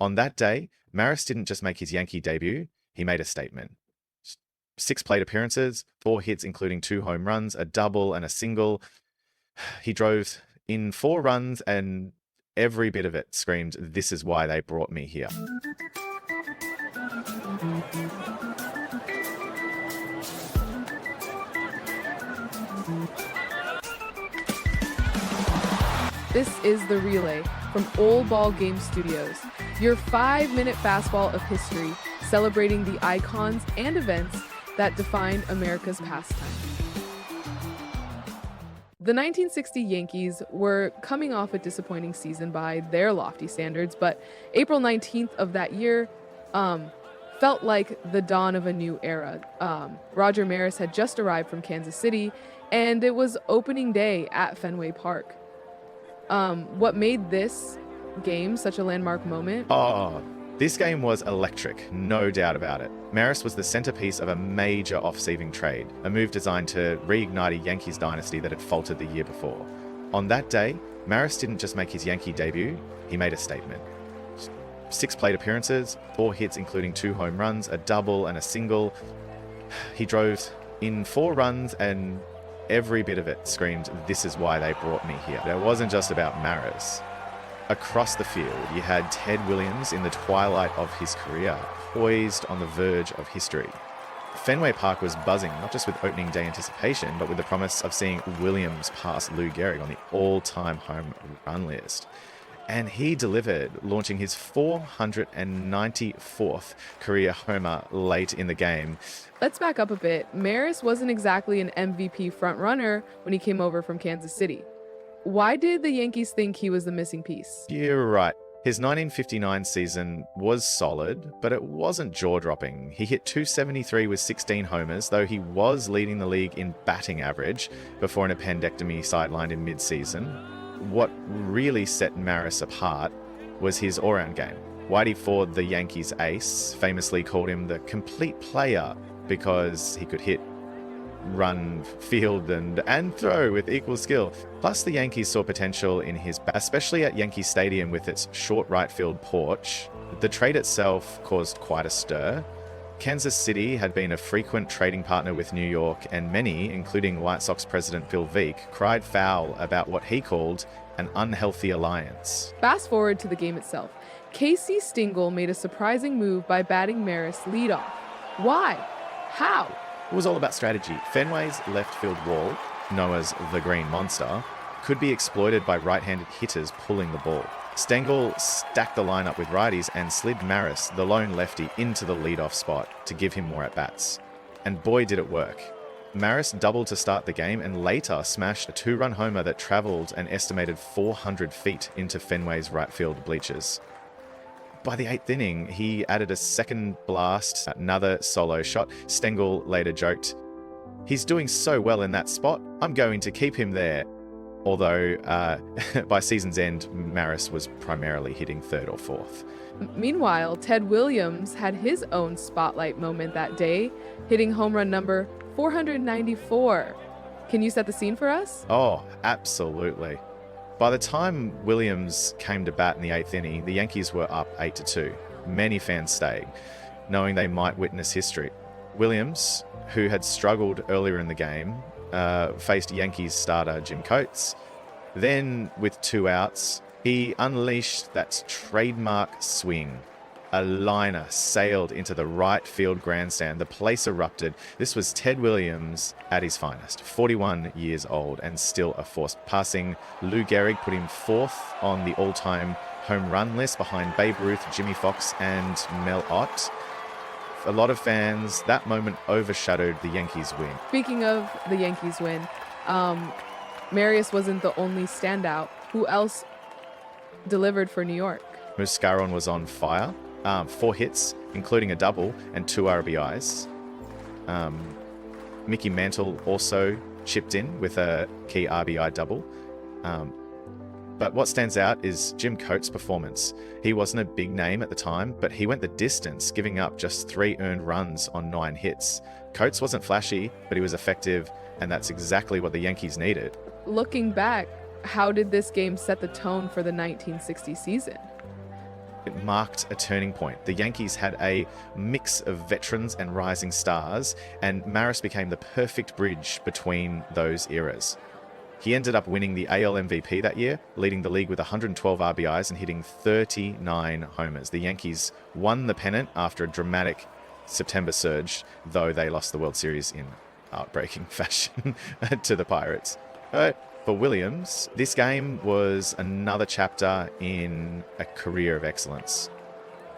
On that day, Maris didn't just make his Yankee debut, he made a statement. 6 plate appearances, 4 hits including 2 home runs, a double and a single. He drove in 4 runs and every bit of it screamed, "This is why they brought me here." This is The Relay from Old Ball Game Studios, your 5-minute fastball of history, celebrating the icons and events that defined America's pastime. The 1960 Yankees were coming off a disappointing season by their lofty standards, but April 19th of that year felt like the dawn of a new era. Roger Maris had just arrived from Kansas City, and it was opening day at Fenway Park. What made this game such a landmark moment? This game was electric, no doubt about it. Maris was the centerpiece of a major off-season trade, a move designed to reignite a Yankees dynasty that had faltered the year before. On that day, Maris didn't just make his Yankee debut, he made a statement. 6 plate appearances, 4 hits including 2 home runs, a double and a single. He drove in 4 runs and every bit of it screamed, "This is why they brought me here." It wasn't just about Maris. Across the field, you had Ted Williams in the twilight of his career, poised on the verge of history. Fenway Park was buzzing, not just with opening day anticipation, but with the promise of seeing Williams pass Lou Gehrig on the all-time home run list. And he delivered, launching his 494th career homer late in the game. Let's back up a bit. Maris wasn't exactly an MVP frontrunner when he came over from Kansas City. Why did the Yankees think he was the missing piece? You're right. His 1959 season was solid, but it wasn't jaw-dropping. He hit .273 with 16 homers, though he was leading the league in batting average before an appendectomy sidelined in mid-season. What really set Maris apart was his all-round game. Whitey Ford, the Yankees ace, famously called him the complete player because he could hit, run, field, and throw with equal skill. Plus, the Yankees saw potential in his bat, especially at Yankee Stadium with its short right field porch. The trade itself caused quite a stir. Kansas City had been a frequent trading partner with New York, and many, including White Sox president Bill Veeck, cried foul about what he called an unhealthy alliance. Fast forward to the game itself. Casey Stengel made a surprising move by batting Maris leadoff. Why? How? It was all about strategy. Fenway's left field wall, known as the Green Monster, could be exploited by right-handed hitters pulling the ball. Stengel stacked the lineup with righties and slid Maris, the lone lefty, into the leadoff spot to give him more at-bats. And boy, did it work. Maris doubled to start the game and later smashed a 2-run homer that traveled an estimated 400 feet into Fenway's right field bleachers. By the 8th inning, he added a second blast, another solo shot. Stengel later joked, "He's doing so well in that spot, I'm going to keep him there." Although, by season's end, Maris was primarily hitting 3rd or 4th. Meanwhile, Ted Williams had his own spotlight moment that day, hitting home run number 494. Can you set the scene for us? Oh, absolutely. By the time Williams came to bat in the 8th inning, the Yankees were up 8-2. Many fans stayed, knowing they might witness history. Williams, who had struggled earlier in the game, faced Yankees starter Jim Coates. Then, with 2 outs, he unleashed that trademark swing. A liner sailed into the right field grandstand. The place erupted. This was Ted Williams at his finest, 41 years old and still a force. Passing Lou Gehrig put him 4th on the all-time home run list behind Babe Ruth, Jimmy Fox, and Mel Ott. For a lot of fans, that moment overshadowed the Yankees' win. Speaking of the Yankees win, Maris wasn't the only standout. Who else delivered for New York? Muscaron was on fire. 4 hits, including a double and 2 RBIs. Mickey Mantle also chipped in with a key RBI double. But what stands out is Jim Coates' performance. He wasn't a big name at the time, but he went the distance, giving up just 3 earned runs on 9 hits. Coates wasn't flashy, but he was effective, and that's exactly what the Yankees needed. Looking back, how did this game set the tone for the 1960 season? It marked a turning point. The Yankees had a mix of veterans and rising stars, and Maris became the perfect bridge between those eras. He ended up winning the AL MVP that year, leading the league with 112 RBIs and hitting 39 homers. The Yankees won the pennant after a dramatic September surge, though they lost the World Series in heartbreaking fashion to the Pirates. For Williams, this game was another chapter in a career of excellence.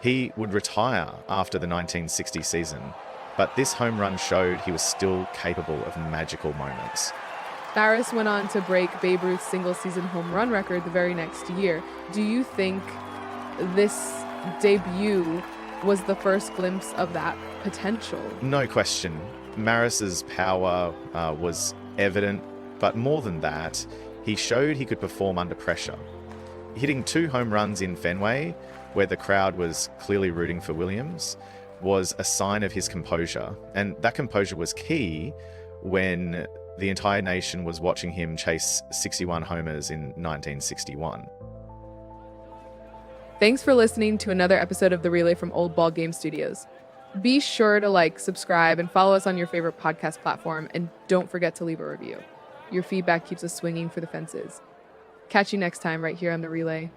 He would retire after the 1960 season, but this home run showed he was still capable of magical moments. Maris went on to break Babe Ruth's single-season home run record the very next year. Do you think this debut was the first glimpse of that potential? No question. Maris's power was evident, but more than that, he showed he could perform under pressure. Hitting 2 home runs in Fenway, where the crowd was clearly rooting for Williams, was a sign of his composure. And that composure was key when the entire nation was watching him chase 61 homers in 1961. Thanks for listening to another episode of The Relay from Old Ball Game Studios. Be sure to like, subscribe, and follow us on your favorite podcast platform, and don't forget to leave a review. Your feedback keeps us swinging for the fences. Catch you next time right here on The Relay.